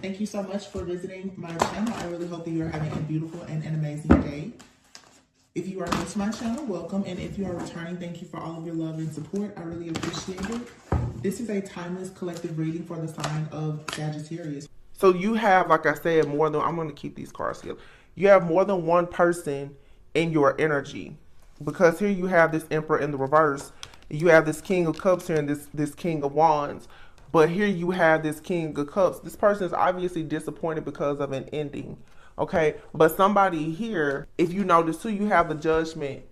Thank you so much for visiting my channel. I really hope that you are having a beautiful and an amazing day. If you are new to my channel, welcome. And if you are returning, thank you for all of your love and support. I really appreciate it. This is a timeless collective reading for the sign of Sagittarius. So you have, like I said, I'm going to keep these cards here. You have more than one person in your energy. Because here you have this Emperor in the reverse. You have this King of Cups here and this King of Wands. But here you have this King of Cups. This person is obviously disappointed because of an ending. Okay, but somebody here, if you notice too, you have the Judgment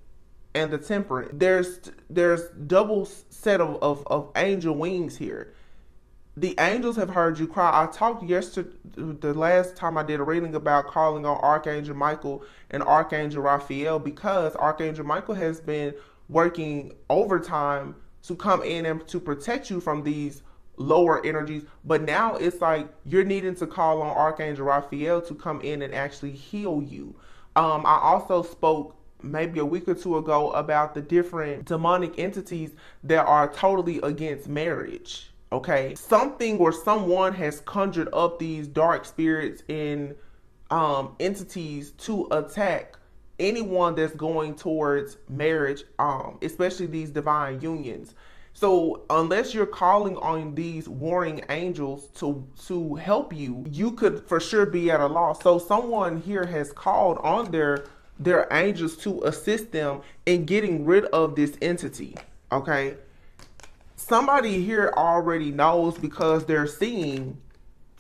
and the Temperance. There's double set of angel wings here. The angels have heard you cry. I talked yesterday, the last time I did a reading, about calling on Archangel Michael and Archangel Raphael, because Archangel Michael has been working overtime to come in and to protect you from these lower energies. But now it's like you're needing to call on Archangel Raphael to come in and actually heal you. I also spoke maybe a week or two ago about the different demonic entities that are totally against marriage. Okay, something or someone has conjured up these dark spirits in entities to attack anyone that's going towards marriage, especially these divine unions. So unless you're calling on these warring angels to help you, you could for sure be at a loss. So someone here has called on their angels to assist them in getting rid of this entity. Okay. Somebody here already knows, because they're seeing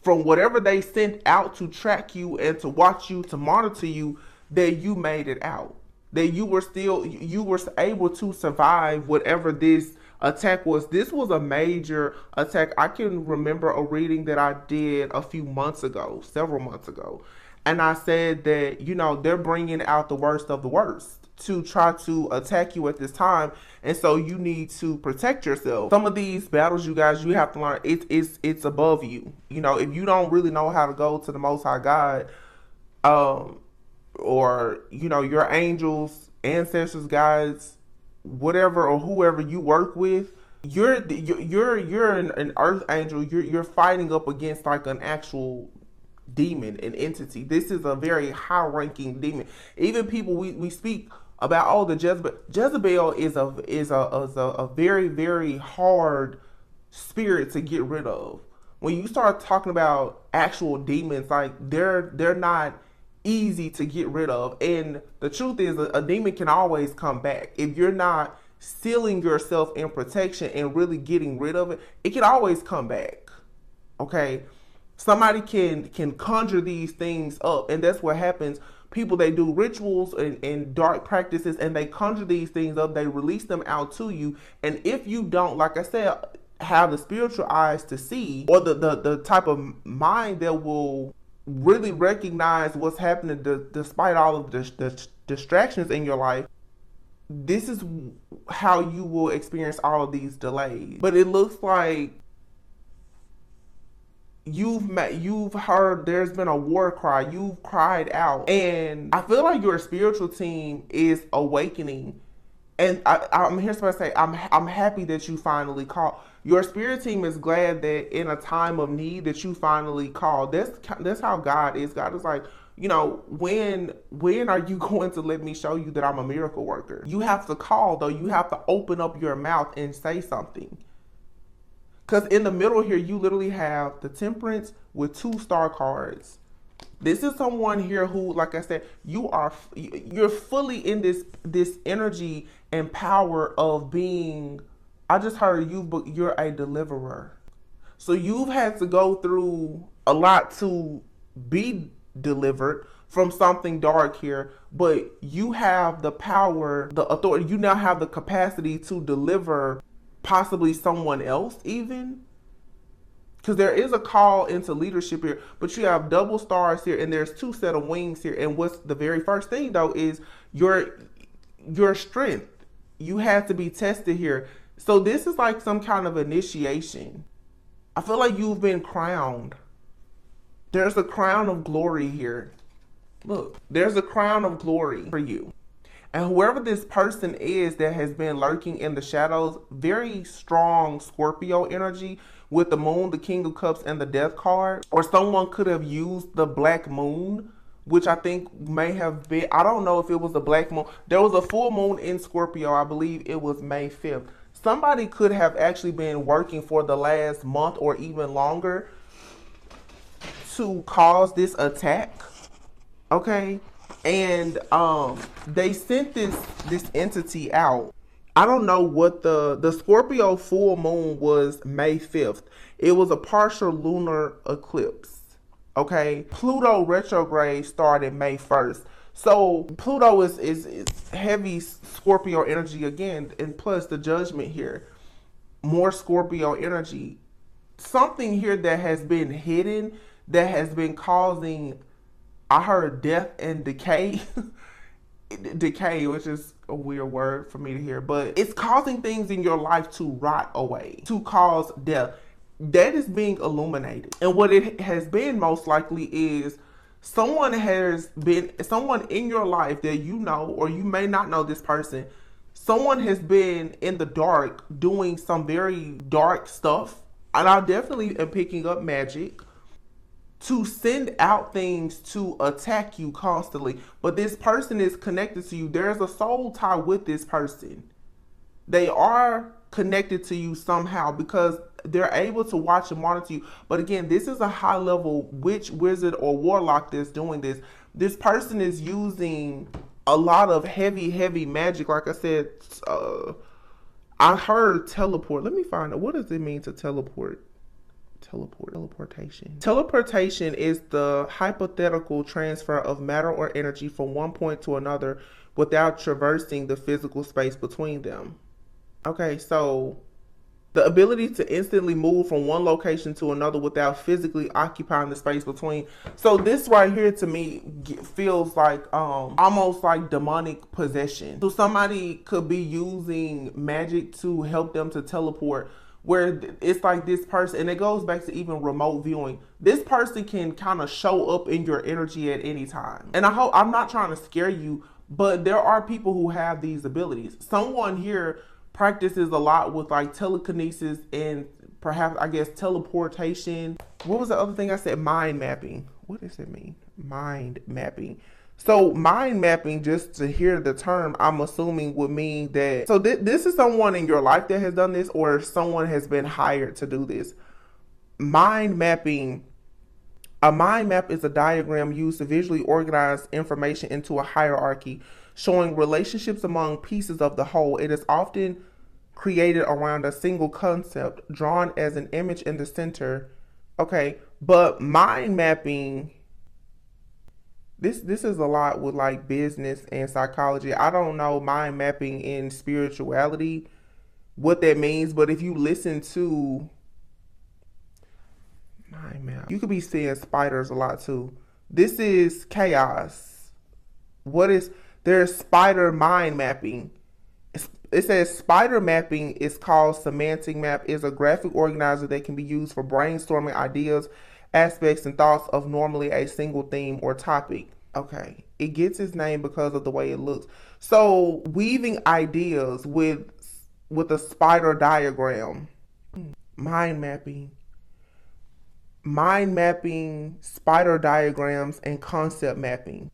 from whatever they sent out to track you and to watch you, to monitor you, that you made it out, that you were able to survive whatever this attack was. This was a major attack. I can remember a reading that I did a few months ago, several months ago, and I said that, you know, they're bringing out the worst of the worst to try to attack you at this time, and so you need to protect yourself. Some of these battles, you guys, you have to learn it's above you. You know, if you don't really know how to go to the Most High God, or you know, your angels, ancestors, guides, whatever or whoever you work with, you're an earth angel. You're fighting up against like an actual demon, an entity. This is a very high-ranking demon. Even people we speak about, oh, the Jezebel is a very, very hard spirit to get rid of. When you start talking about actual demons, like they're not easy to get rid of. And the truth is, a demon can always come back. If you're not sealing yourself in protection and really getting rid of it, it can always come back. Okay. Somebody can conjure these things up, and that's what happens. People, they do rituals and dark practices, and they conjure these things up. They release them out to you. And if you don't, like I said, have the spiritual eyes to see, or the type of mind that will really recognize what's happening despite all of the distractions in your life, this is how you will experience all of these delays. But it looks like you've heard there's been a war cry. You've cried out, and I feel like your spiritual team is awakening. And I'm here to say I'm happy that you finally called. Your spirit team is glad that in a time of need that you finally called. That's how God is. God is like, you know, when are you going to let me show you that I'm a miracle worker? You have to call, though. You have to open up your mouth and say something. Because in the middle here, you literally have the Temperance with 2 star cards. This is someone here who, like I said, you're fully in this energy and power of being, I just heard you're a deliverer. So you've had to go through a lot to be delivered from something dark here, but you have the power, the authority, you now have the capacity to deliver possibly someone else even. Because there is a call into leadership here, but you have double stars here, and there's 2 set of wings here. And what's the very first thing, though, is your strength. You have to be tested here. So this is like some kind of initiation. I feel like you've been crowned. There's a crown of glory here. Look, there's a crown of glory for you. And whoever this person is that has been lurking in the shadows, very strong Scorpio energy with the moon, the King of Cups, and the Death card. Or someone could have used the black moon, which I think may have been, I don't know if it was the black moon. There was a full moon in Scorpio. I believe it was May 5th. Somebody could have actually been working for the last month or even longer to cause this attack. Okay? And they sent this entity out. I don't know what the Scorpio full moon was May 5th. It was a partial lunar eclipse. Okay? Pluto retrograde started May 1st. So Pluto is heavy Scorpio energy again, and plus the judgment here. More Scorpio energy. Something here that has been hidden, that has been causing, I heard death and decay. Decay, which is a weird word for me to hear, but it's causing things in your life to rot away, to cause death. That is being illuminated. And what it has been most likely is someone in your life that you know, or you may not know this person. Someone has been in the dark doing some very dark stuff. And I definitely am picking up magic to send out things to attack you constantly. But this person is connected to you. There's a soul tie with this person. They are connected to you somehow because they're able to watch and monitor you. But again, this is a high level witch, wizard, or warlock that's doing this. This person is using a lot of heavy magic. Like I said, I heard teleport. Let me find out. What does it mean to teleport? Teleportation. Teleportation is the hypothetical transfer of matter or energy from one point to another without traversing the physical space between them. Okay, so the ability to instantly move from one location to another without physically occupying the space between. So this right here to me feels like almost like demonic possession. So somebody could be using magic to help them to teleport, where it's like this person, and it goes back to even remote viewing. This person can kind of show up in your energy at any time. And I'm not trying to scare you, but there are people who have these abilities. Someone here practices a lot with like telekinesis and perhaps, I guess, teleportation. What was the other thing I said? Mind mapping. What does it mean? Mind mapping. So mind mapping, just to hear the term, I'm assuming would mean that, so this is someone in your life that has done this, or someone has been hired to do this. Mind mapping, a mind map is a diagram used to visually organize information into a hierarchy, showing relationships among pieces of the whole. It is often created around a single concept, drawn as an image in the center. Okay, but mind mapping, This is a lot with like business and psychology. I don't know mind mapping in spirituality, what that means, but if you listen to mind map, you could be seeing spiders a lot too. This is chaos. There's spider mind mapping. It says spider mapping is called semantic map, is a graphic organizer that can be used for brainstorming ideas, aspects, and thoughts of normally a single theme or topic. Okay, it gets its name because of the way it looks. So weaving ideas with a spider diagram. Mind mapping, spider diagrams, and concept mapping.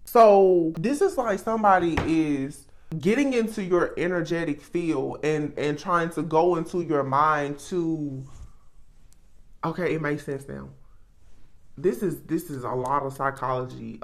So this is like somebody is getting into your energetic field and trying to go into your mind to, okay, it makes sense now. This is a lot of psychology.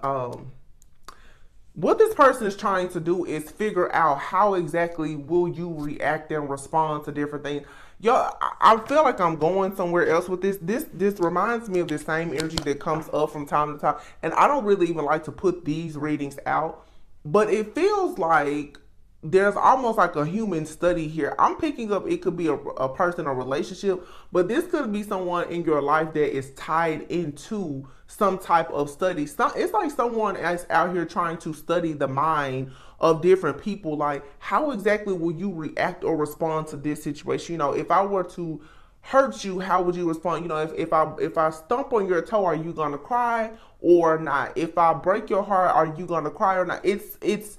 What this person is trying to do is figure out how exactly will you react and respond to different things. Yo, I feel like I'm going somewhere else with this. This reminds me of the same energy that comes up from time to time. And I don't really even like to put these readings out, but it feels like there's almost like a human study here. I'm picking up, it could be a person, a relationship, but this could be someone in your life that is tied into some type of study. It's like someone is out here trying to study the mind of different people. Like, how exactly will you react or respond to this situation? You know, if I were to hurts you, how would you respond? You know, if I stomp on your toe, are you gonna cry or not? If I break your heart, are you gonna cry or not? It's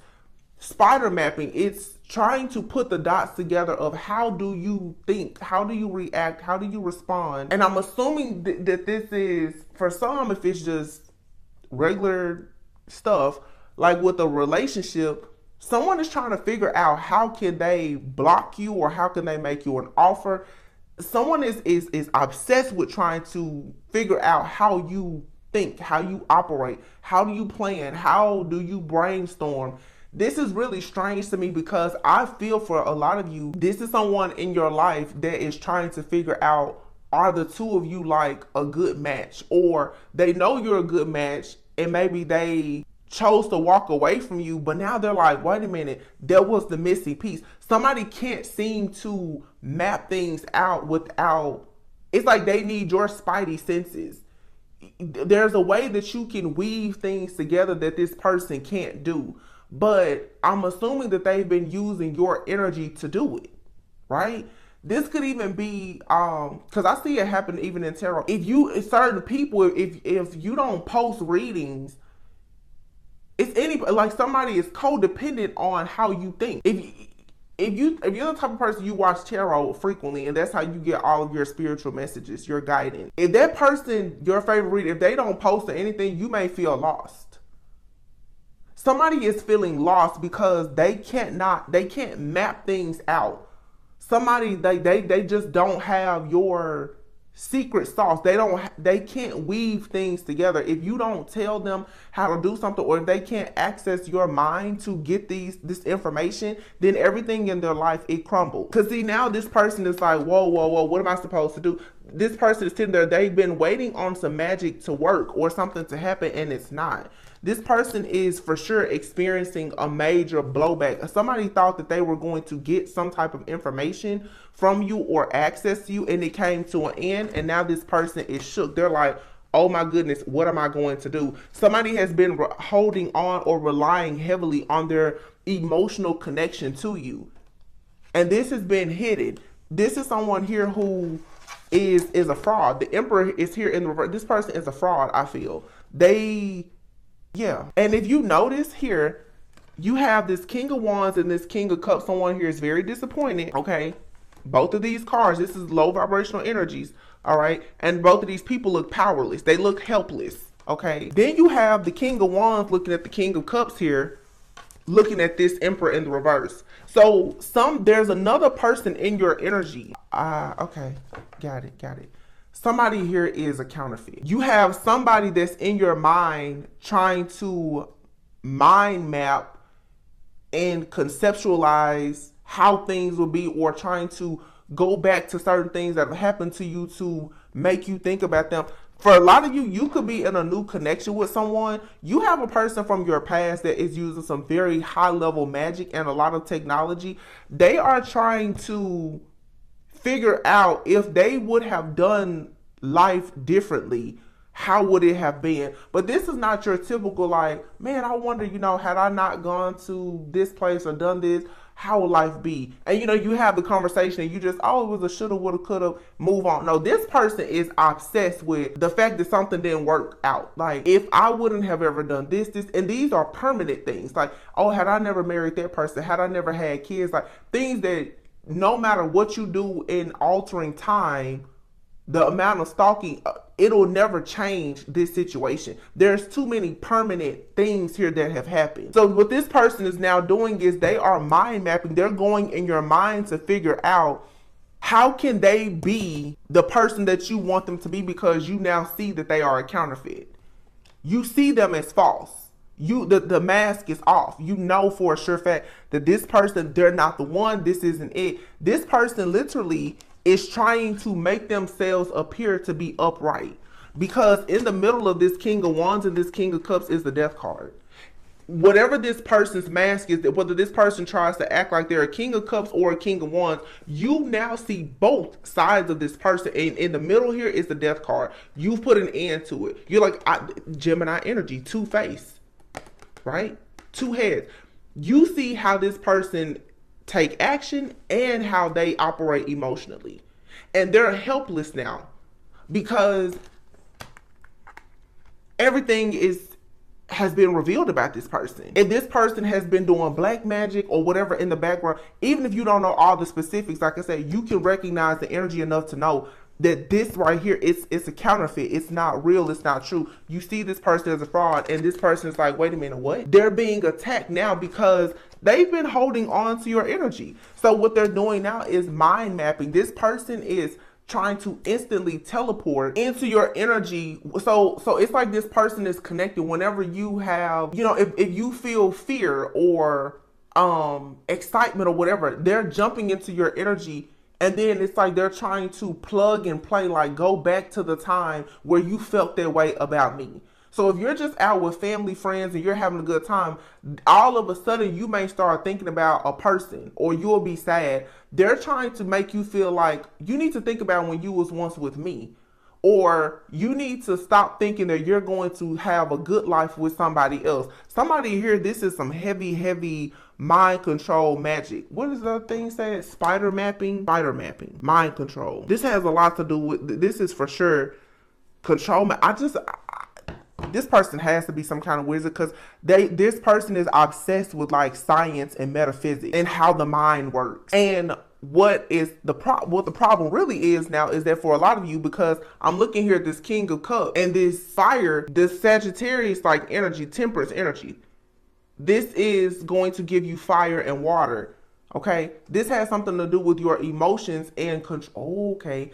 spider mapping. It's trying to put the dots together of how do you think, how do you react, how do you respond. And I'm assuming that this is, for some, if it's just regular stuff, like with a relationship, someone is trying to figure out how can they block you or how can they make you an offer. Someone is obsessed with trying to figure out how you think, how you operate, how do you plan, how do you brainstorm. This is really strange to me because I feel for a lot of you, this is someone in your life that is trying to figure out, are the two of you like a good match? Or they know you're a good match and maybe they chose to walk away from you, but now they're like, wait a minute, there was the missing piece. Somebody can't seem to map things out without, it's like they need your spidey senses. There's a way that you can weave things together that this person can't do. But I'm assuming that they've been using your energy to do it, right? This could even be, because I see it happen even in tarot. If you, certain people, if you don't post readings, it's like somebody is codependent on how you think. If you're the type of person you watch tarot frequently and that's how you get all of your spiritual messages, your guidance. If that person, your favorite reader, if they don't post or anything, you may feel lost. Somebody is feeling lost because they can't map things out. Somebody, they just don't have your secret sauce. They can't weave things together. If you don't tell them how to do something, or if they can't access your mind to get this information, then everything in their life, it crumbles. Because see, now this person is like, whoa, what am I supposed to do? This person is sitting there, they've been waiting on some magic to work or something to happen, and it's not. This person is for sure experiencing a major blowback. Somebody thought that they were going to get some type of information from you or access to you, and it came to an end, and now this person is shook. They're like, oh my goodness, what am I going to do? Somebody has been holding on or relying heavily on their emotional connection to you, and this has been hidden. This is someone here who is a fraud. The Emperor is here in the reverse. This person is a fraud, I feel. Yeah. And if you notice here, you have this King of Wands and this King of Cups. Someone here is very disappointed, okay? Both of these cards, this is low vibrational energies, all right? And both of these people look powerless. They look helpless, okay? Then you have the King of Wands looking at the King of Cups here, looking at this Emperor in the reverse. So there's another person in your energy. Okay, got it. Somebody here is a counterfeit. You have somebody that's in your mind trying to mind map and conceptualize how things will be, or trying to go back to certain things that have happened to you to make you think about them. For a lot of you, you could be in a new connection with someone. You have a person from your past that is using some very high level magic and a lot of technology. They are trying to figure out if they would have done life differently, how would it have been? But this is not your typical like, man, I wonder, had I not gone to this place or done this, how would life be? And you have the conversation and you just, oh, it was a shoulda, woulda, coulda, move on. No, this person is obsessed with the fact that something didn't work out. Like, if I wouldn't have ever done this, and these are permanent things. Like, oh, had I never married that person, had I never had kids, like things that no matter what you do in altering time, the amount of stalking, it'll never change this situation. There's too many permanent things here that have happened. So what this person is now doing is they are mind mapping. They're going in your mind to figure out how can they be the person that you want them to be, because you now see that they are a counterfeit. You see them as false. The mask is off. You know for a sure fact that this person, they're not the one. This isn't it. This person literally is trying to make themselves appear to be upright, because in the middle of this King of Wands and this King of Cups is the Death card. Whatever this person's mask is, whether this person tries to act like they're a King of Cups or a King of Wands, you now see both sides of this person. And in the middle here is the Death card. You've put an end to it. You're like Gemini energy, two-faced, right? Two heads. You see how this person take action and how they operate emotionally. And they're helpless now because everything has been revealed about this person. If this person has been doing black magic or whatever in the background, even if you don't know all the specifics, like I said, you can recognize the energy enough to know that this right here, it's a counterfeit. It's not real. It's not true. You see this person as a fraud, and this person is like, wait a minute, what? They're being attacked now because they've been holding on to your energy. So what they're doing now is mind mapping. This person is trying to instantly teleport into your energy. So it's like this person is connected whenever you have, if you feel fear or excitement or whatever, they're jumping into your energy. And then it's like they're trying to plug and play, like go back to the time where you felt that way about me. So if you're just out with family, friends, and you're having a good time, all of a sudden you may start thinking about a person or you'll be sad. They're trying to make you feel like you need to think about when you was once with me. Or you need to stop thinking that you're going to have a good life with somebody else. Somebody here, this is some heavy mind control magic. What is the thing said? Spider mapping, mind control. This has a lot to do with, this is for sure control. This person has to be some kind of wizard because this person is obsessed with like science and metaphysics and how the mind works. And what the problem really is now is that for a lot of you, because I'm looking here at this King of Cups and this fire, this Sagittarius like energy, temperance energy, this is going to give you fire and water. Okay, this has something to do with your emotions and control. Okay,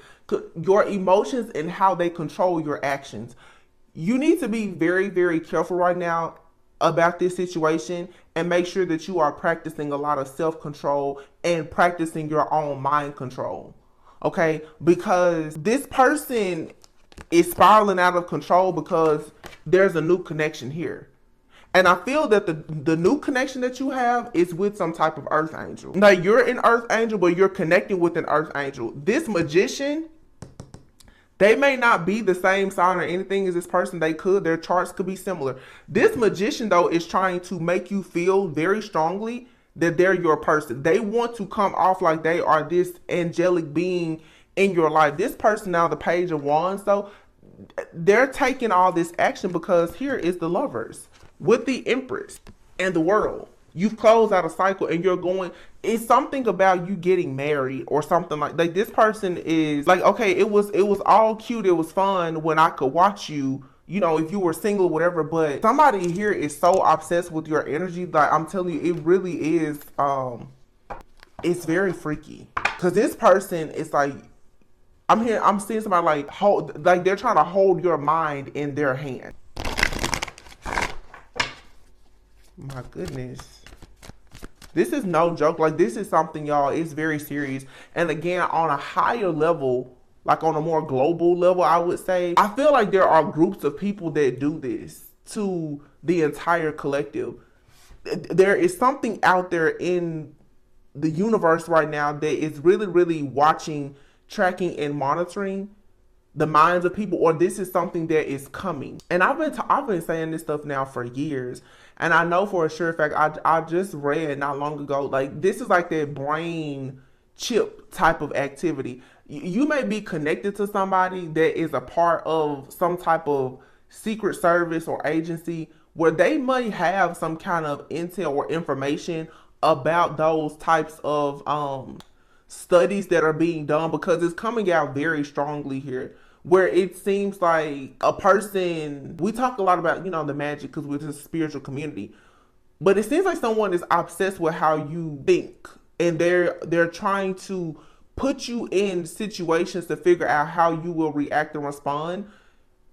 your emotions and how they control your actions. You need to be very, very careful right now about this situation and make sure that you are practicing a lot of self-control and practicing your own mind control. Okay, because this person is spiraling out of control because there's a new connection here. And I feel that the new connection that you have is with some type of earth angel. Now you're an earth angel, but you're connecting with an earth angel. This magician, they may not be the same sign or anything as this person. Their charts could be similar. This magician though is trying to make you feel very strongly that they're your person. They want to come off like they are this angelic being in your life. This person now, the Page of Wands though, they're taking all this action because here is the Lovers with the Empress and the World. You've closed out a cycle and you're going, it's something about you getting married or something like this person is like, okay, it was all cute. It was fun when I could watch you, if you were single, whatever, but somebody here is so obsessed with your energy. Like I'm telling you, it really is, it's very freaky because this person is like, I'm seeing somebody like they're trying to hold your mind in their hand. My goodness. This is no joke. Like this is something, y'all, it's very serious. And again, on a higher level, like on a more global level, I would say, I feel like there are groups of people that do this to the entire collective. There is something out there in the universe right now that is really, really watching, tracking, and monitoring the minds of people, or this is something that is coming. And I've been saying this stuff now for years. And I know for a sure fact, I just read not long ago, like this is like that brain chip type of activity. You may be connected to somebody that is a part of some type of secret service or agency where they may have some kind of intel or information about those types of studies that are being done, because it's coming out very strongly here. Where it seems like a person, we talk a lot about, the magic because we're this spiritual community, but it seems like someone is obsessed with how you think, and they're trying to put you in situations to figure out how you will react and respond.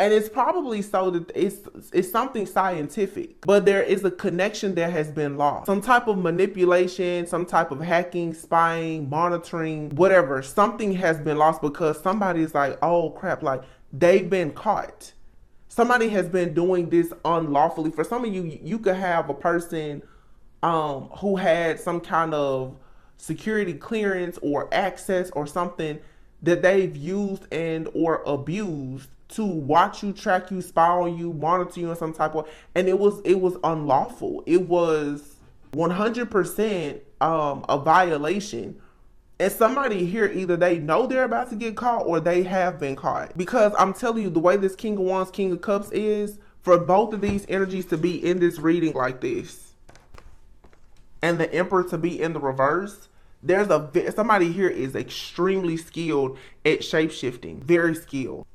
And it's probably so that it's something scientific, but there is a connection that has been lost. Some type of manipulation, some type of hacking, spying, monitoring, whatever. Something has been lost because somebody's like, oh crap, like they've been caught. Somebody has been doing this unlawfully. For some of you, you could have a person who had some kind of security clearance or access or something that they've used and or abused to watch you, track you, spy on you, monitor you in some type of, and it was unlawful. It was 100% a violation And somebody here, either they know they're about to get caught or they have been caught. Because I'm telling you, the way this King of Wands, King of Cups is, for both of these energies to be in this reading like this, and the Emperor to be in the reverse, there's somebody here is extremely skilled at shapeshifting. Very skilled.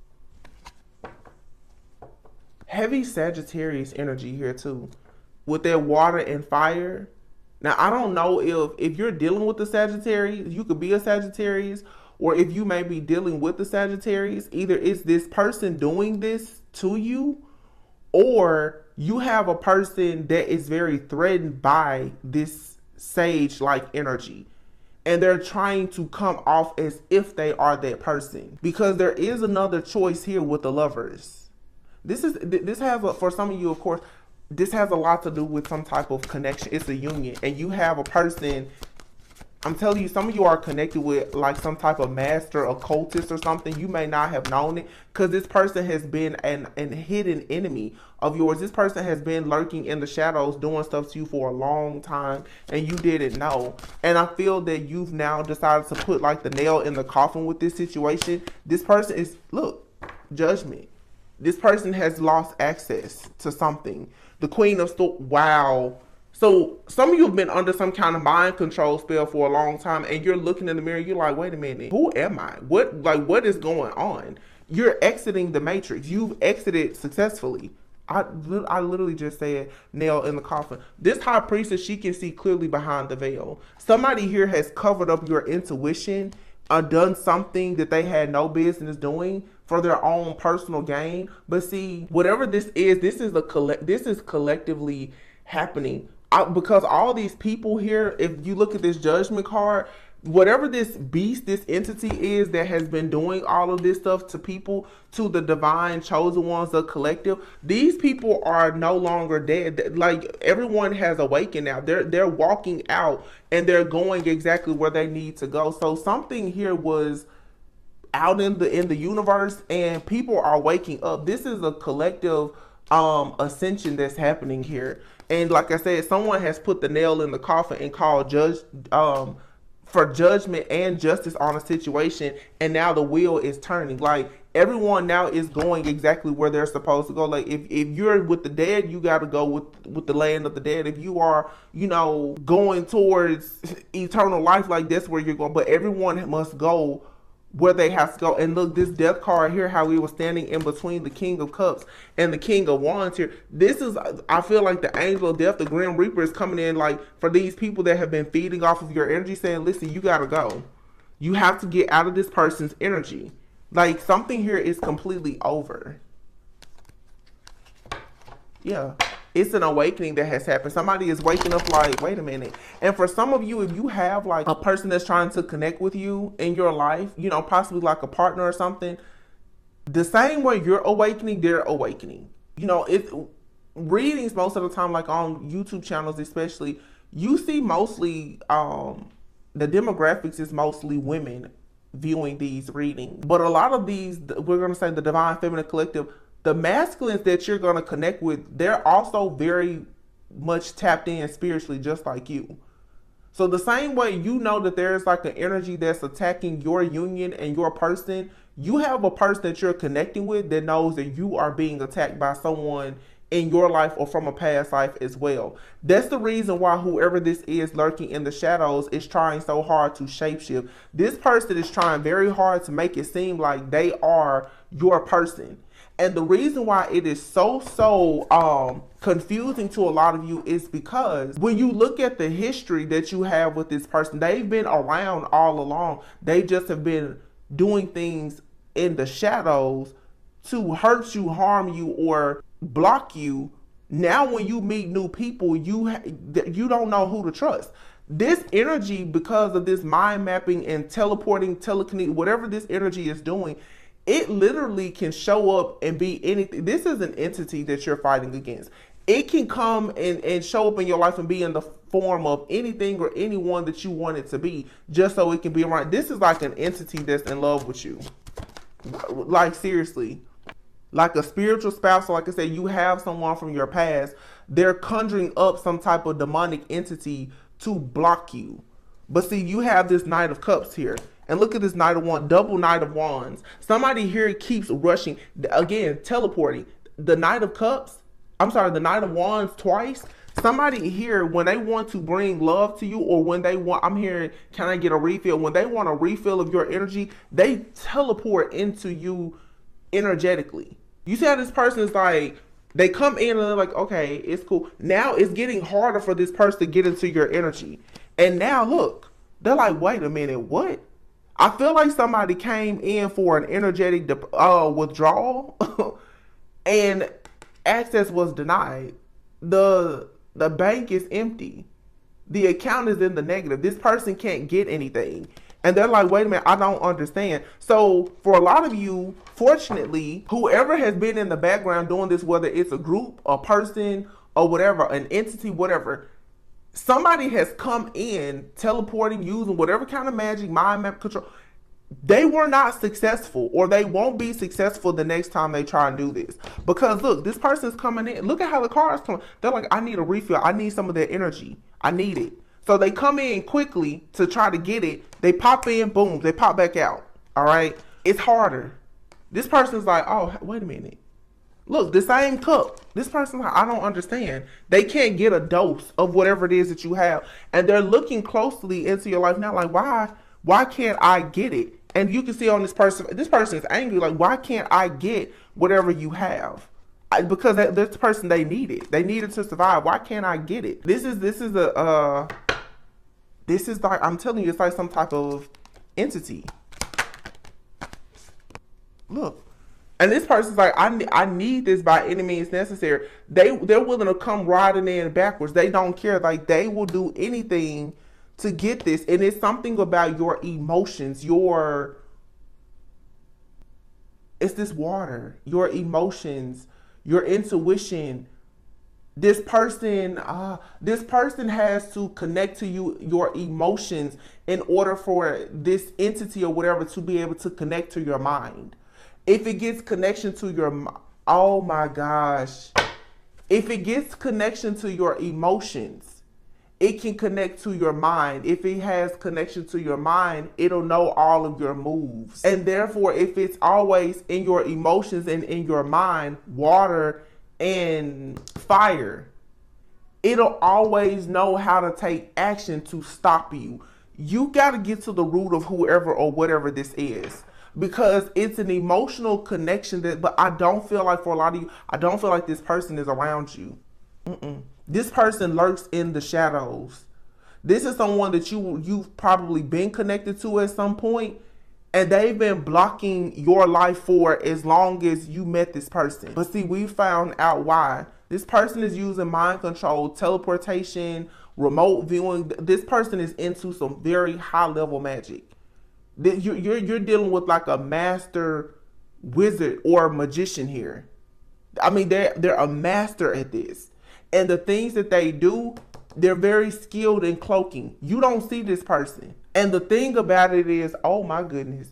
Heavy Sagittarius energy here too. With that water and fire. Now, I don't know if you're dealing with the Sagittarius, you could be a Sagittarius, or if you may be dealing with the Sagittarius, either it's this person doing this to you, or you have a person that is very threatened by this sage-like energy. And they're trying to come off as if they are that person. Because there is another choice here with the Lovers. This has, for some of you, of course, this has a lot to do with some type of connection. It's a union. And you have a person, I'm telling you, some of you are connected with like some type of master occultist or something. You may not have known it because this person has been an hidden enemy of yours. This person has been lurking in the shadows doing stuff to you for a long time and you didn't know. And I feel that you've now decided to put like the nail in the coffin with this situation. This person is, look, judgment. This person has lost access to something. The Queen of Swords, wow. So some of you have been under some kind of mind control spell for a long time and you're looking in the mirror, you're like, wait a minute, who am I? What is going on? You're exiting the matrix. You've exited successfully. I literally just said nail in the coffin. This high priestess, she can see clearly behind the veil. Somebody here has covered up your intuition, done something that they had no business doing for their own personal gain. But see, whatever this is collectively happening. Because all these people here, if you look at this judgment card, whatever this beast, this entity is that has been doing all of this stuff to people, to the divine chosen ones, the collective, these people are no longer dead. Like, everyone has awakened now. They're walking out and they're going exactly where they need to go. So something here was out in the universe and people are waking up. This is a collective ascension that's happening here. And like I said, someone has put the nail in the coffin and called for judgment and justice on a situation, and now the wheel is turning. Like, everyone now is going exactly where they're supposed to go. Like, if you're with the dead, you got to go with the land of the dead. If you are, going towards eternal life, like, that's where you're going. But everyone must go where they have to go. And look, this death card here, how we were standing in between the King of Cups and the King of Wands here. This is, I feel like the angel of death, the Grim Reaper, is coming in, like, for these people that have been feeding off of your energy, saying, listen, you gotta go. You have to get out of this person's energy. Like, something here is completely over. Yeah. It's an awakening that has happened. Somebody is waking up like, wait a minute. And for some of you, if you have like a person that's trying to connect with you in your life, possibly like a partner or something, the same way you're awakening, they're awakening. It's readings most of the time, like on YouTube channels especially, you see mostly the demographics is mostly women viewing these readings. But a lot of these, we're going to say the Divine Feminine Collective, the masculines that you're going to connect with, they're also very much tapped in spiritually, just like you. So the same way that there's like an energy that's attacking your union and your person, you have a person that you're connecting with that knows that you are being attacked by someone in your life or from a past life as well. That's the reason why whoever this is lurking in the shadows is trying so hard to shapeshift. This person is trying very hard to make it seem like they are your person. And the reason why it is so confusing to a lot of you is because when you look at the history that you have with this person, they've been around all along. They just have been doing things in the shadows to hurt you, harm you, or block you. Now when you meet new people, you don't know who to trust. This energy, because of this mind mapping and teleporting, telekinetic, whatever this energy is doing, it literally can show up and be anything. This is an entity that you're fighting against. It can come and show up in your life and be in the form of anything or anyone that you want it to be, just so it can be around. This is like an entity that's in love with you. Like, seriously. Like a spiritual spouse. So like I said, you have someone from your past. They're conjuring up some type of demonic entity to block you. But see, you have this Knight of Cups here. And look at this Knight of Wands, double Knight of Wands. Somebody here keeps rushing. Again, teleporting. The Knight of Cups, the Knight of Wands twice. Somebody here, when they want to bring love to you, or when they want, I'm hearing, can I get a refill? When they want a refill of your energy, they teleport into you energetically. You see how this person is like, they come in and they're like, okay, it's cool. Now it's getting harder for this person to get into your energy. And now look, they're like, wait a minute, what? I feel like somebody came in for an energetic withdrawal and access was denied. The bank is empty. The account is in the negative. This person can't get anything. And they're like, wait a minute, I don't understand. So for a lot of you, fortunately, whoever has been in the background doing this, whether it's a group, a person, or whatever, an entity, whatever, somebody has come in teleporting, using whatever kind of magic, mind map, control. They were not successful, or they won't be successful the next time they try and do this. Because look, this person's coming in. Look at how the cards come. They're like, I need a refill. I need some of their energy. I need it. So they come in quickly to try to get it. They pop in, boom, they pop back out. All right. It's harder. This person's like, oh, wait a minute. Look, the same cup. This person's like, I don't understand. They can't get a dose of whatever it is that you have. And they're looking closely into your life now, like, why can't I get it? And you can see on this person is angry, like, why can't I get whatever you have? Because this person, they need it. They need it to survive. Why can't I get it? This is like, I'm telling you, it's like some type of entity. Look. And this person's like, I need this by any means necessary. They're willing to come riding in backwards. They don't care. Like, they will do anything to get this. And it's something about your emotions, it's this water, your emotions, your intuition. This person has to connect to you, your emotions, in order for this entity or whatever to be able to connect to your mind. If it gets connection to your, oh my gosh. If it gets connection to your emotions, it can connect to your mind. If it has connection to your mind, it'll know all of your moves. And therefore, if it's always in your emotions and in your mind, water and fire, it'll always know how to take action to stop you. You got to get to the root of whoever or whatever this is. Because it's an emotional connection but I don't feel like, for a lot of you, I don't feel like this person is around you. This person lurks in the shadows. This is someone that you've probably been connected to at some point, and they've been blocking your life for as long as you met this person. But see, we found out why. This person is using mind control, teleportation, remote viewing. This person is into some very high level magic. You're dealing with like a master wizard or magician here. I mean, they're a master at this. And the things that they do, they're very skilled in cloaking. You don't see this person. And the thing about it is, oh my goodness,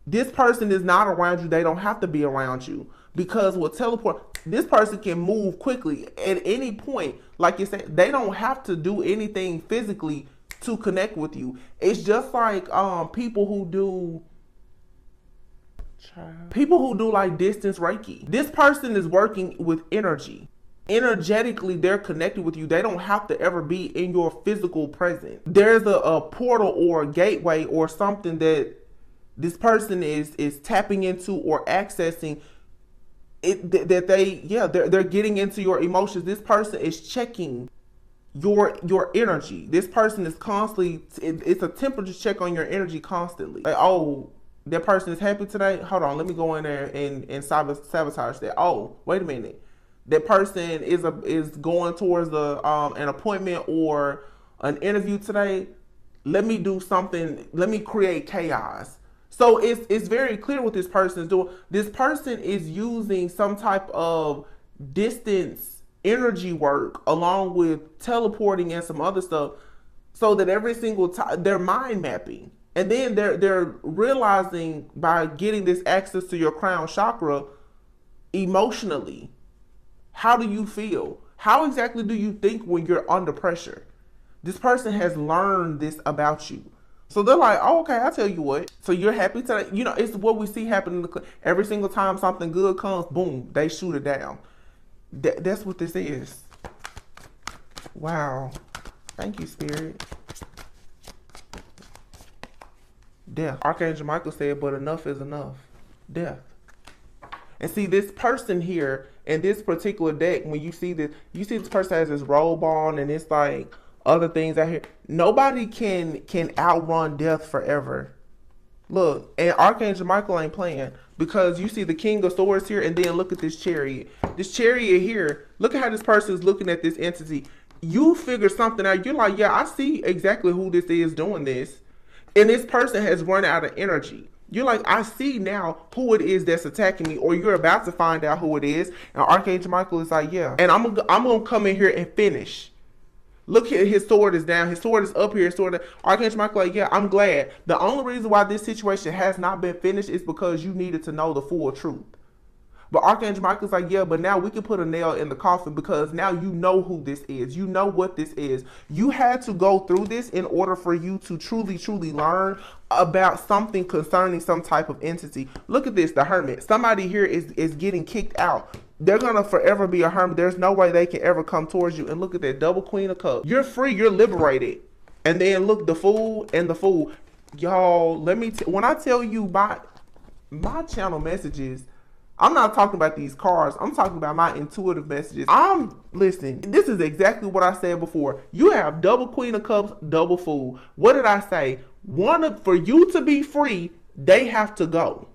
this person is not around you. They don't have to be around you. Because with teleport, this person can move quickly at any point. Like you said, they don't have to do anything physically to connect with you. It's just like people who do like distance Reiki. This person is working with energy. Energetically, they're connected with you. They don't have to ever be in your physical presence. There's a portal or a gateway or something that this person is tapping into or accessing. They're getting into your emotions. This person is checking your energy. This person is constantly, it's a temperature check on your energy constantly. Like, oh, that person is happy today. Hold on, let me go in there and sabotage that. Oh, wait a minute. That person is going towards an appointment or an interview today. Let me do something. Let me create chaos. So it's very clear what this person is doing. This person is using some type of distance energy work along with teleporting and some other stuff, so that every single time they're mind mapping, and then they're realizing by getting this access to your crown chakra emotionally. How do you feel? How exactly do you think when you're under pressure? This person has learned this about you. So they're like, oh, okay, I'll tell you what. So you're happy to, it's what we see happen in the every single time something good comes, boom, they shoot it down. That's what this is. Wow. Thank you, Spirit. Death. Archangel Michael said, but enough is enough. Death. And see, this person here in this particular deck, when you see this, person has this robe on, and it's like other things out here. Nobody can outrun death forever. Look, and Archangel Michael ain't playing, because you see the King of Swords here, and then look at this Chariot. This Chariot here, look at how this person is looking at this entity. You figure something out. You're like, yeah, I see exactly who this is doing this. And this person has run out of energy. You're like, I see now who it is that's attacking me, or you're about to find out who it is. And Archangel Michael is like, yeah. And I'm gonna come in here and finish. Look at his sword is down. His sword is up here. His sword. Archangel Michael like, yeah, I'm glad. The only reason why this situation has not been finished is because you needed to know the full truth. But Archangel Michael's like, yeah, but now we can put a nail in the coffin, because now you know who this is. You know what this is. You had to go through this in order for you to truly, truly learn about something concerning some type of entity. Look at this, the Hermit. Somebody here is getting kicked out. They're going to forever be a hermit. There's no way they can ever come towards you. And look at that double Queen of Cups. You're free. You're liberated. And then look, the Fool and the Fool. Y'all, let me when I tell you my channel messages, I'm not talking about these cards. I'm talking about my intuitive messages. Listen, this is exactly what I said before. You have double Queen of Cups, double Fool. What did I say? For you to be free, they have to go.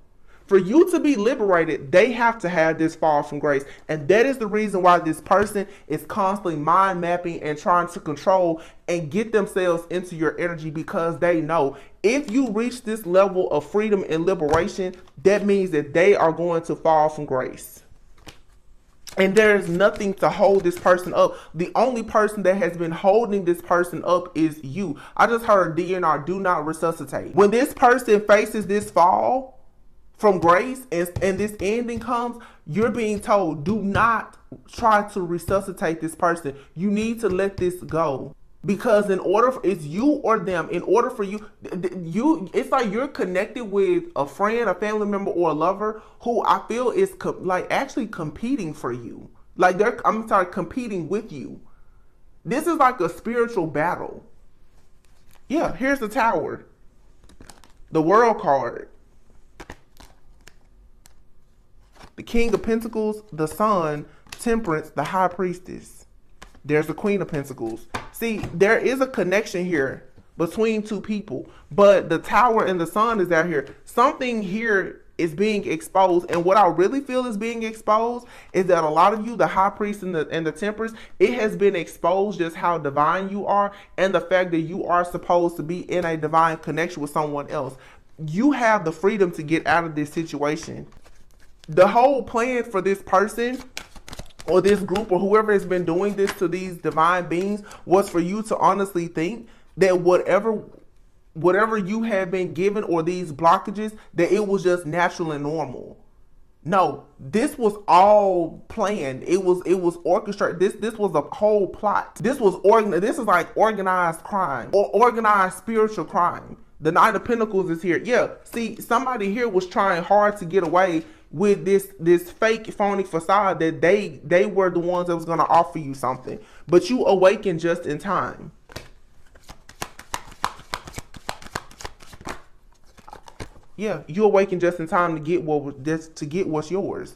For you to be liberated, they have to have this fall from grace. And that is the reason why this person is constantly mind mapping and trying to control and get themselves into your energy, because they know if you reach this level of freedom and liberation, that means that they are going to fall from grace. And there's nothing to hold this person up. The only person that has been holding this person up is you. I just heard DNR, do not resuscitate. When this person faces this fall from grace and this ending comes, you're being told, do not try to resuscitate this person. You need to let this go. Because it's you or them. In order for you, it's like you're connected with a friend, a family member, or a lover who I feel is actually competing for you. Like competing with you. This is like a spiritual battle. Yeah, here's the Tower. The World card. The King of Pentacles, the Sun, Temperance, the High Priestess. There's the Queen of Pentacles. See, there is a connection here between two people, but the Tower and the Sun is out here. Something here is being exposed, and what I really feel is being exposed is that a lot of you, the High Priest and the Temperance, it has been exposed just how divine you are, and the fact that you are supposed to be in a divine connection with someone else. You have the freedom to get out of this situation. The whole plan for this person or this group or whoever has been doing this to these divine beings was for you to honestly think that whatever you have been given or these blockages, that it was just natural and normal. No, this was all planned. It was orchestrated. This was a whole plot. This is like organized crime or organized spiritual crime. The Knight of Pentacles is here. Yeah, see, somebody here was trying hard to get away with this fake phony facade that they were the ones that was going to offer you something, but you awakened just in time. Yeah, you awakened just in time to get what's yours.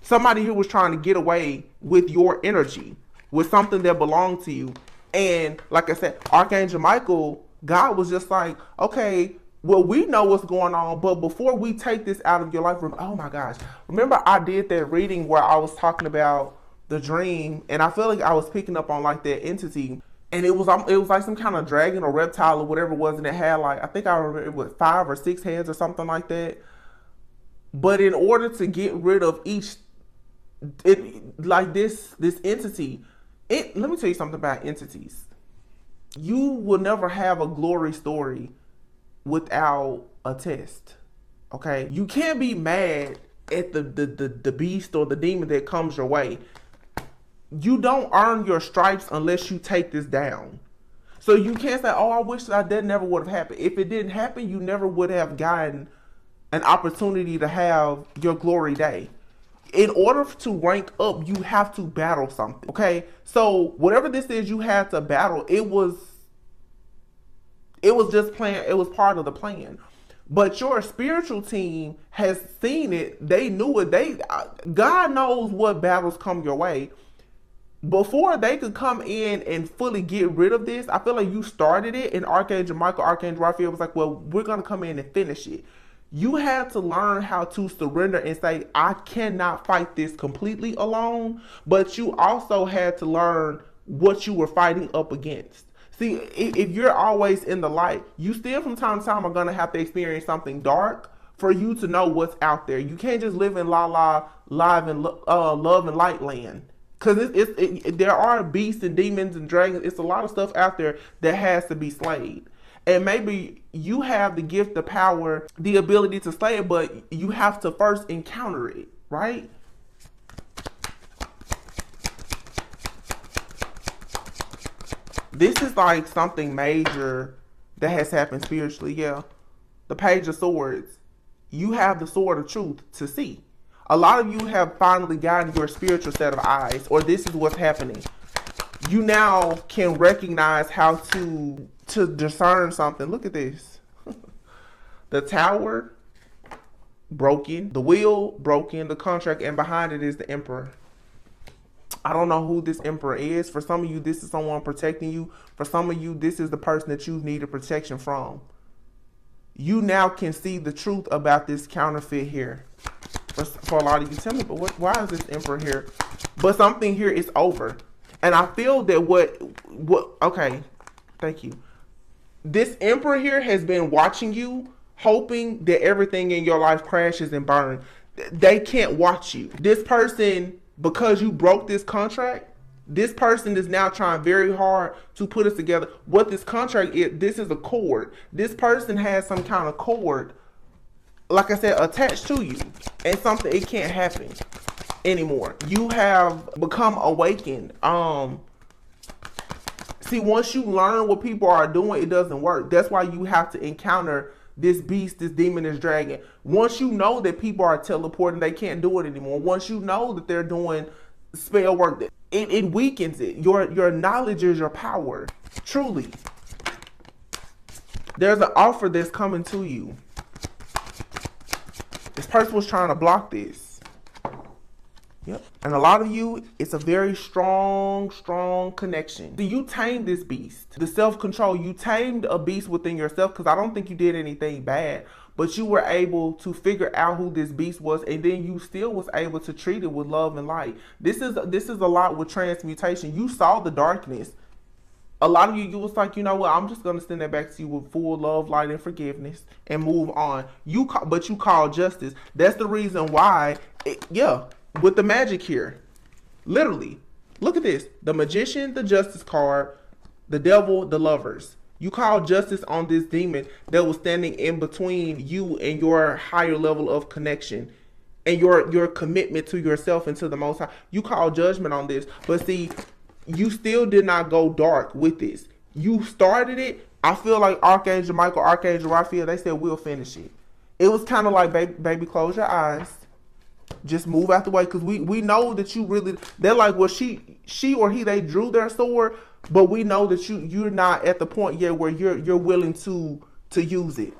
Somebody here was trying to get away with your energy, with something that belonged to you. And like I said, Archangel Michael, God was just like, okay, well, we know what's going on, but before we take this out of your life, oh my gosh, remember I did that reading where I was talking about the dream, and I feel like I was picking up on like that entity, and it was like some kind of dragon or reptile or whatever it was, and it had like, I think I remember it was 5 or 6 heads or something like that. But in order to get rid of this entity, let me tell you something about entities. You will never have a glory story without a test. Okay, you can't be mad at the beast or the demon that comes your way. You don't earn your stripes unless you take this down. So you can't say, oh, I wish that never would have happened. If it didn't happen, you never would have gotten an opportunity to have your glory day. In order to rank up, you have to battle something. Okay? So whatever this is you had to battle, it was just plan. It was part of the plan. But your spiritual team has seen it. They knew it. God knows what battles come your way. Before they could come in and fully get rid of this, I feel like you started it, and Archangel Michael, Archangel Raphael was like, well, we're going to come in and finish it. You had to learn how to surrender and say, I cannot fight this completely alone. But you also had to learn what you were fighting up against. See, if you're always in the light, you still from time to time are going to have to experience something dark for you to know what's out there. You can't just live in love and light land. Because there are beasts and demons and dragons. It's a lot of stuff out there that has to be slayed. And maybe you have the gift, the power, the ability to slay it, but you have to first encounter it, right? This is like something major that has happened spiritually, yeah. The Page of Swords. You have the sword of truth to see. A lot of you have finally gotten your spiritual set of eyes, or this is what's happening. You now can recognize how to discern something. Look at this. The Tower, broken. The Wheel, broken. The Contract, and behind it is the Emperor. I don't know who this Emperor is. For some of you, this is someone protecting you. For some of you, this is the person that you needed protection from. You now can see the truth about this counterfeit here. For a lot of you, tell me, but why is this Emperor here? But something here is over. And I feel that okay, thank you. This Emperor here has been watching you, hoping that everything in your life crashes and burns. They can't watch you. This person, because you broke this contract, this person is now trying very hard to put us together. What this contract is, this is a cord. This person has some kind of cord, like I said, attached to you. And something, it can't happen anymore. You have become awakened. See, once you learn what people are doing, it doesn't work. That's why you have to encounter this beast, this demon, this dragon. Once you know that people are teleporting, they can't do it anymore. Once you know that they're doing spell work, it weakens it. Your knowledge is your power. Truly. There's an offer that's coming to you. This person was trying to block this. Yep. And a lot of you, it's a very strong connection. So you tamed this beast. The self-control. You tamed a beast within yourself, because I don't think you did anything bad. But you were able to figure out who this beast was, and then you still was able to treat it with love and light. This is a lot with transmutation. You saw the darkness. A lot of you was like, you know what, I'm just going to send that back to you with full love, light, and forgiveness and move on. But you call justice. That's the reason why, with the magic here. Literally, look at this. The Magician, the Justice card, the Devil, the Lovers. You call justice on this demon that was standing in between you and your higher level of connection and your commitment to yourself and to the Most High. You call judgment on this. But see, you still did not go dark with this. You started it. I feel like Archangel Michael, Archangel Raphael, they said, we'll finish it. It was kind of like, baby, close your eyes. Just move out the way. Because we know that you really, they're like, well, she or he, they drew their sword. But we know that you're not at the point yet where you're willing to use it.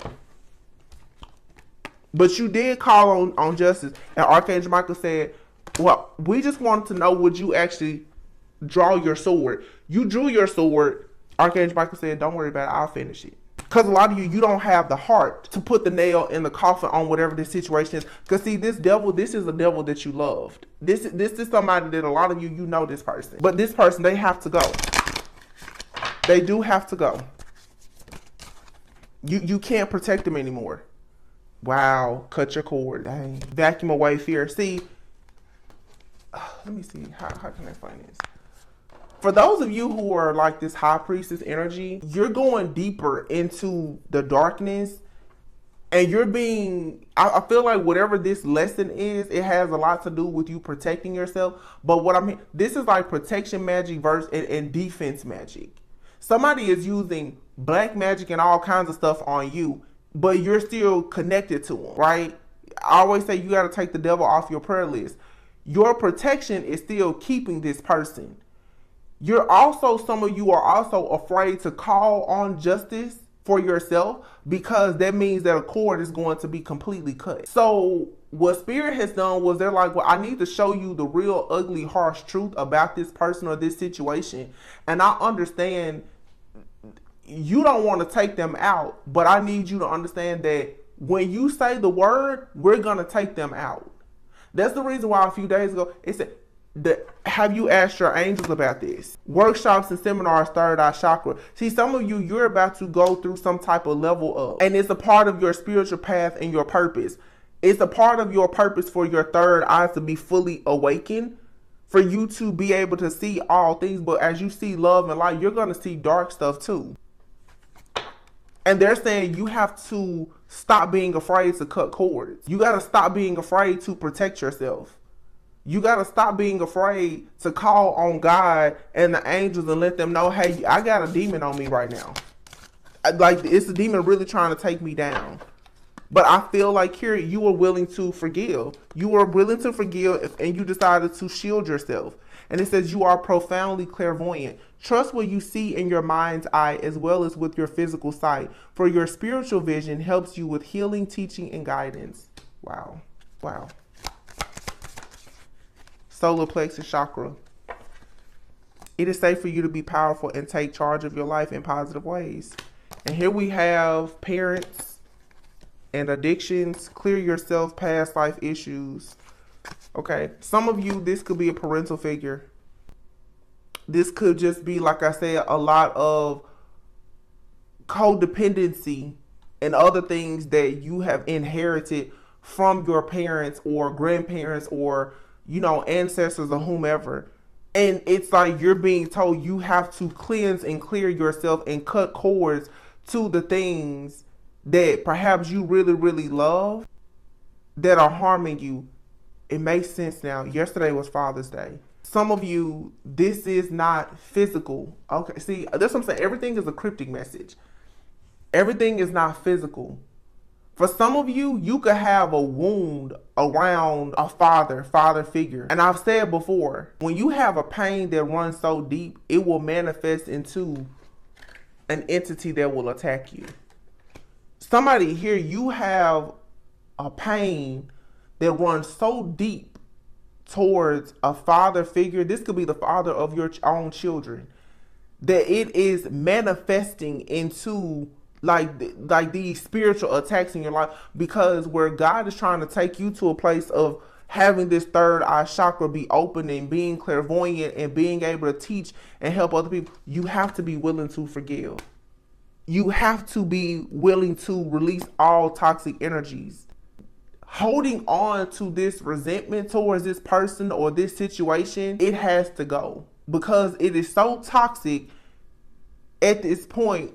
But you did call on justice. And Archangel Michael said, well, we just wanted to know, would you actually draw your sword? You drew your sword. Archangel Michael said, don't worry about it, I'll finish it. Because a lot of you don't have the heart to put the nail in the coffin on whatever this situation is. Because see, this is a devil that you loved. This is somebody that a lot of you know this person. But this person, they have to go. They do have to go. You can't protect them anymore. Wow, cut your cord. Dang. Vacuum away fear. See, let me see, how can I explain this? For those of you who are like this high priestess energy, you're going deeper into the darkness, and you're being, I feel like whatever this lesson is, it has a lot to do with you protecting yourself. But what this is like protection magic versus and defense magic. Somebody is using black magic and all kinds of stuff on you, but you're still connected to them, right? I always say you got to take the devil off your prayer list. Your protection is still keeping this person. Some of you are also afraid to call on justice for yourself, because that means that a cord is going to be completely cut. So what Spirit has done was they're like, well, I need to show you the real ugly, harsh truth about this person or this situation. And I understand you don't want to take them out, but I need you to understand that when you say the word, we're going to take them out. That's the reason why a few days ago, it said, have you asked your angels about this? Workshops and seminars, third eye chakra. See, some of you, you're about to go through some type of level up, and it's a part of your spiritual path and your purpose. It's a part of your purpose for your third eye to be fully awakened, for you to be able to see all things. But as you see love and light, you're going to see dark stuff too. And they're saying you have to stop being afraid to cut cords. You got to stop being afraid to protect yourself. You got to stop being afraid to call on God and the angels and let them know, hey, I got a demon on me right now. Like, it's a demon really trying to take me down. But I feel like here you were willing to forgive. You were willing to forgive, and you decided to shield yourself. And it says you are profoundly clairvoyant. Trust what you see in your mind's eye as well as with your physical sight. For your spiritual vision helps you with healing, teaching, and guidance. Wow. Wow. Solar plexus chakra. It is safe for you to be powerful and take charge of your life in positive ways. And here we have parents and addictions. Clear yourself, past life issues. Okay. Some of you, this could be a parental figure. This could just be, like I said, a lot of codependency and other things that you have inherited from your parents or grandparents or ancestors or whomever. And it's like you're being told you have to cleanse and clear yourself and cut cords to the things that perhaps you really, really love that are harming you. It makes sense now. Yesterday was Father's Day. Some of you, this is not physical. Okay, see, that's what I'm saying. Everything is a cryptic message. Everything is not physical. For some of you, you could have a wound around a father figure. And I've said before, when you have a pain that runs so deep, it will manifest into an entity that will attack you. Somebody here, you have a pain that runs so deep towards a father figure. This could be the father of your own children, that it is manifesting into like these spiritual attacks in your life, because where God is trying to take you to a place of having this third eye chakra be open and being clairvoyant and being able to teach and help other people, you have to be willing to forgive. You have to be willing to release all toxic energies. Holding on to this resentment towards this person or this situation, it has to go, because it is so toxic at this point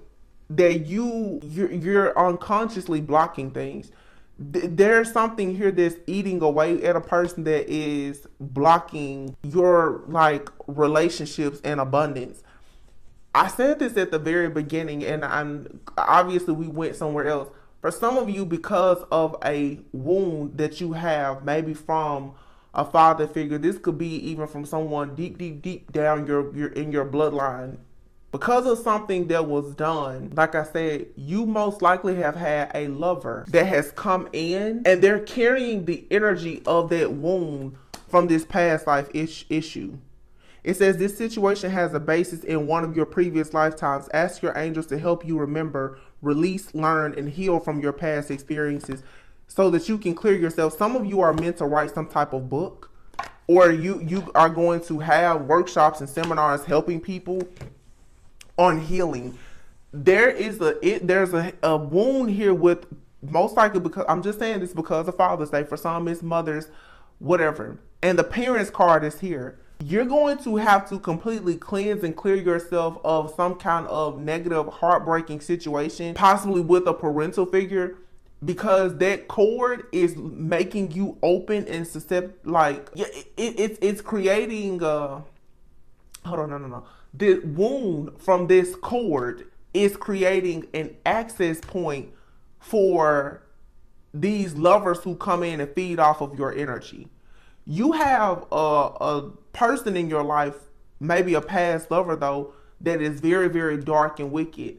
that you're unconsciously blocking things. There's something here that's eating away at a person that is blocking your relationships and abundance. I said this at the very beginning, and obviously we went somewhere else. For some of you, because of a wound that you have, maybe from a father figure, this could be even from someone deep down in your bloodline. Because of something that was done, like I said, you most likely have had a lover that has come in, and they're carrying the energy of that wound from this past life issue. It says this situation has a basis in one of your previous lifetimes. Ask your angels to help you remember, release, learn, and heal from your past experiences so that you can clear yourself. Some of you are meant to write some type of book, or you are going to have workshops and seminars helping people on healing. There's a wound here with, most likely, because I'm just saying this because of Father's Day. For some, it's mothers, whatever. And the parents card is here. You're going to have to completely cleanse and clear yourself of some kind of negative, heartbreaking situation, possibly with a parental figure, because that cord is making you open and susceptible. It's creating hold on, no. the wound from this cord is creating an access point for these lovers who come in and feed off of your energy. You have a person in your life, maybe a past lover though, that is very, very dark and wicked.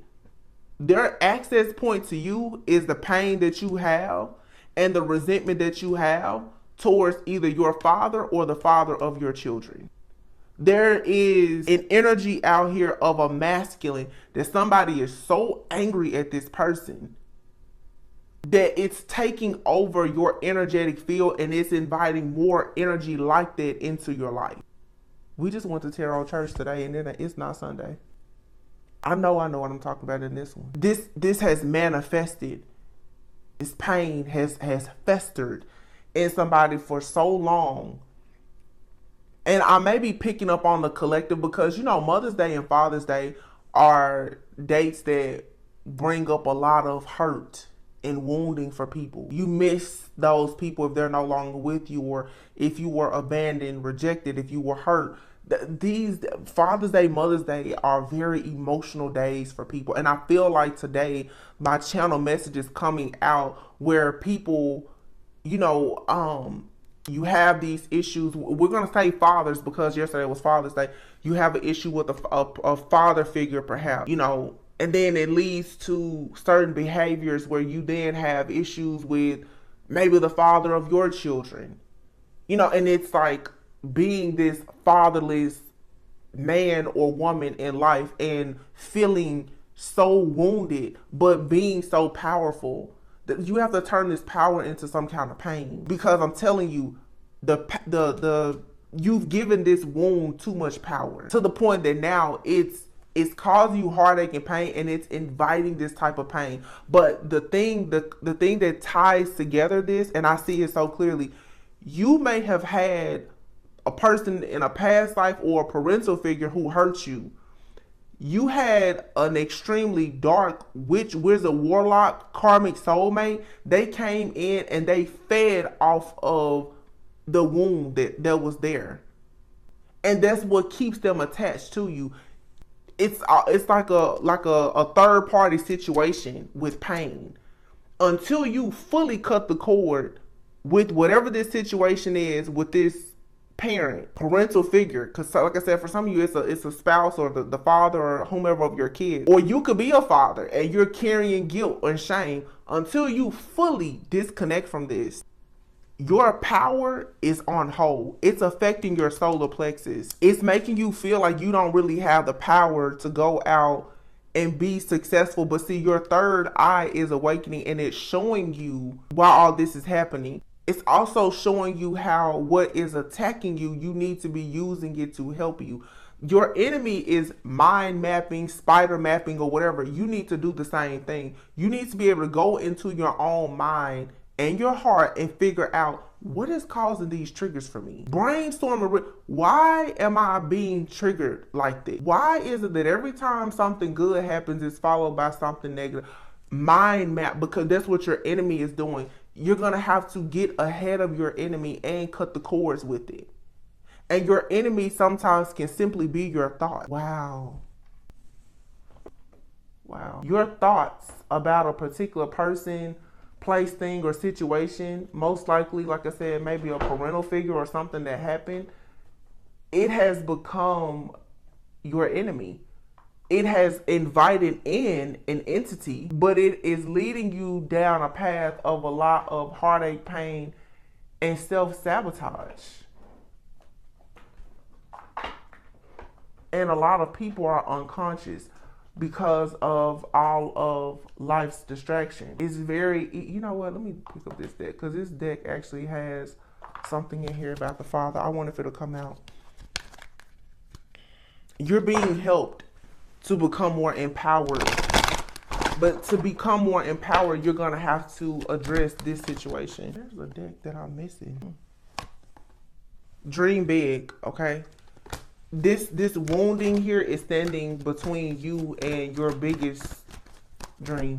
Their access point to you is the pain that you have and the resentment that you have towards either your father or the father of your children. There is an energy out here of a masculine that somebody is so angry at this person that it's taking over your energetic field and it's inviting more energy like that into your life. We just went to tarot church today and then it's not Sunday. I know what I'm talking about in this one. This has manifested. This pain has festered in somebody for so long. And I may be picking up on the collective because, Mother's Day and Father's Day are dates that bring up a lot of hurt and wounding for people. You miss those people if they're no longer with you, or if you were abandoned, rejected, if you were hurt. These Father's Day, Mother's Day are very emotional days for people. And I feel like today my channel message is coming out where people, you have these issues. We're going to say fathers because yesterday was Father's Day. You have an issue with a father figure perhaps, and then it leads to certain behaviors where you then have issues with maybe the father of your children, and it's like being this fatherless man or woman in life and feeling so wounded, but being so powerful that you have to turn this power into some kind of pain. Because I'm telling you, you've given this wound too much power to the point that now it's causing you heartache and pain, and it's inviting this type of pain. But the thing that ties together this, and I see it so clearly, you may have had a person in a past life or a parental figure who hurt you. You had an extremely dark witch, wizard, warlock, karmic soulmate. They came in and they fed off of the wound that was there. And that's what keeps them attached to you. It's like a third party situation with pain. Until you fully cut the cord with whatever this situation is with this parental figure, because like I said, for some of you it's a spouse or the father or whomever of your kids, or you could be a father and you're carrying guilt and shame. Until you fully disconnect from this, your power is on hold. It's affecting your solar plexus. It's making you feel like you don't really have the power to go out and be successful. But see, your third eye is awakening and it's showing you while all this is happening. It's also showing you how what is attacking you, you need to be using it to help you. Your enemy is mind mapping, spider mapping, or whatever. You need to do the same thing. You need to be able to go into your own mind and your heart and figure out what is causing these triggers for me. Brainstorm, why am I being triggered like this? Why is it that every time something good happens, it's followed by something negative? Mind map, because that's what your enemy is doing. You're going to have to get ahead of your enemy and cut the cords with it. And your enemy sometimes can simply be your thought. Wow. Your thoughts about a particular person, place, thing, or situation, most likely, like I said, maybe a parental figure or something that happened, it has become your enemy. It has invited in an entity, but it is leading you down a path of a lot of heartache, pain, and self-sabotage. And a lot of people are unconscious because of all of life's distraction. It's very, you know what, let me pick up this deck, because this deck actually has something in here about the Father. I wonder if it'll come out. You're being helped to become more empowered. But to become more empowered, you're going to have to address this situation. There's a deck that I'm missing. Dream big, okay? This wounding here is standing between you and your biggest dream.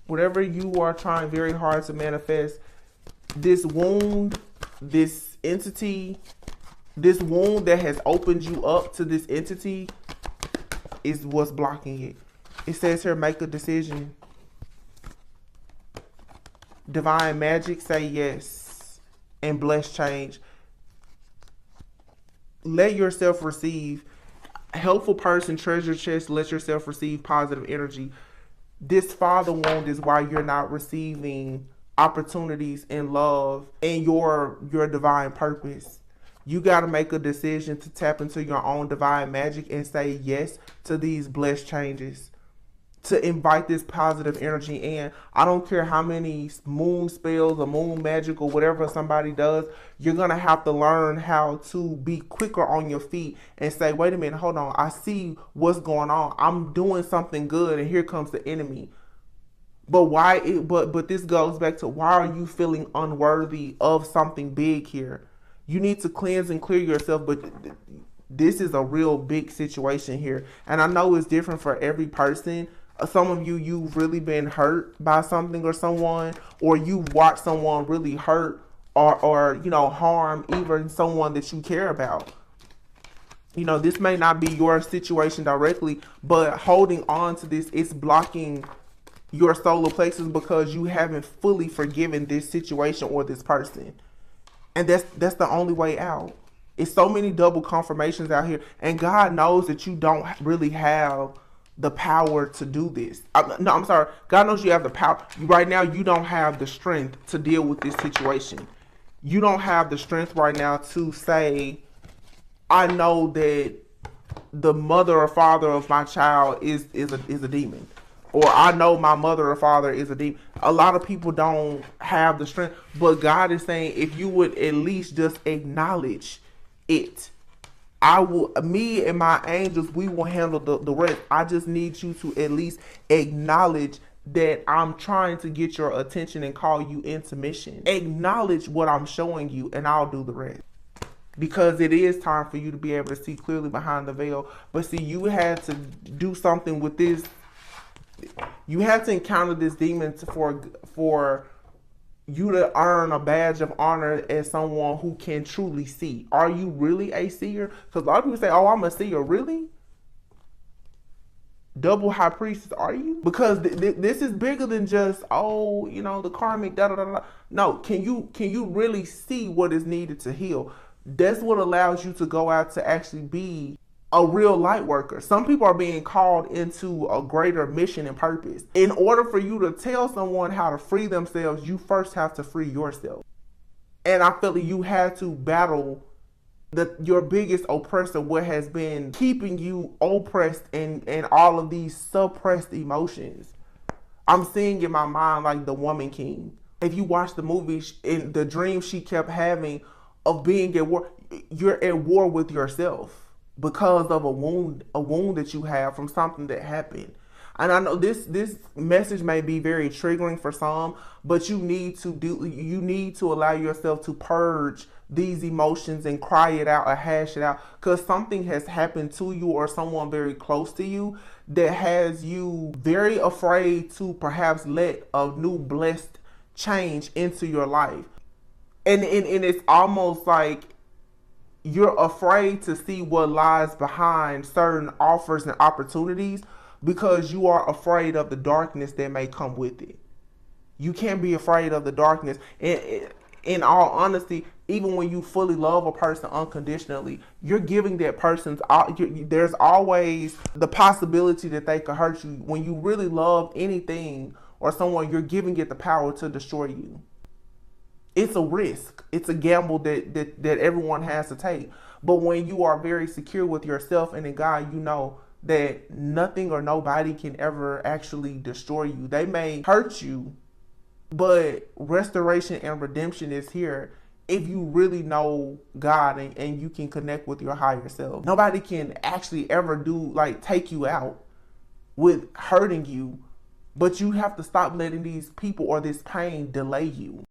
Whatever you are trying very hard to manifest, this wound, this entity, This wound that has opened you up to this entity is what's blocking it. It says here, make a decision. Divine magic, say yes. And bless change. Let yourself receive. Helpful person, treasure chest, let yourself receive positive energy. This father wound is why you're not receiving opportunities in love and your divine purpose. You got to make a decision to tap into your own divine magic and say yes to these blessed changes, to invite this positive energy in. I don't care how many moon spells or moon magic or whatever somebody does, you're going to have to learn how to be quicker on your feet and say, wait a minute, hold on, I see what's going on. I'm doing something good and here comes the enemy. But but this goes back to, why are you feeling unworthy of something big here? You need to cleanse and clear yourself, but this is a real big situation here. And I know it's different for every person. Some of you've really been hurt by something or someone, or you watch someone really hurt or harm even someone that you care about. This may not be your situation directly, but holding on to this, it's blocking your solar plexus because you haven't fully forgiven this situation or this person. And that's the only way out. It's so many double confirmations out here, and God knows that you don't really have the power to do this. I'm sorry. God knows you have the power. Right now, you don't have the strength to deal with this situation. You don't have the strength right now to say, I know that the mother or father of my child is a demon. Or I know my mother or father is a demon. A lot of people don't have the strength. But God is saying, if you would at least just acknowledge it, me and my angels, we will handle the rest. I just need you to at least acknowledge that I'm trying to get your attention and call you into mission. Acknowledge what I'm showing you and I'll do the rest. Because it is time for you to be able to see clearly behind the veil. But see, you had to do something with this. You have to encounter this demon for you to earn a badge of honor as someone who can truly see. Are you really a seer? Because a lot of people say, oh, I'm a seer. Really? Double high priestess, are you? Because this is bigger than just, the karmic, da-da-da-da. No, can you really see what is needed to heal? That's what allows you to go out to actually be a real light worker. Some people are being called into a greater mission and purpose. In order for you to tell someone how to free themselves, you first have to free yourself. And I feel that you have to battle your biggest oppressor, what has been keeping you oppressed and all of these suppressed emotions. I'm seeing in my mind like the Woman King. If you watch the movie, in the dream she kept having of being at war, you're at war with yourself. Because of a wound that you have from something that happened. And I know this message may be very triggering for some, but you need to allow yourself to purge these emotions and cry it out or hash it out, because something has happened to you or someone very close to you that has you very afraid to perhaps let a new blessed change into your life. And it's almost like you're afraid to see what lies behind certain offers and opportunities because you are afraid of the darkness that may come with it. You can't be afraid of the darkness. In all honesty, even when you fully love a person unconditionally, you're giving that person, there's always the possibility that they could hurt you. When you really love anything or someone, you're giving it the power to destroy you. It's a risk. It's a gamble that everyone has to take. But when you are very secure with yourself and in God, you know that nothing or nobody can ever actually destroy you. They may hurt you, but restoration and redemption is here if you really know God and you can connect with your higher self. Nobody can actually ever take you out with hurting you, but you have to stop letting these people or this pain delay you.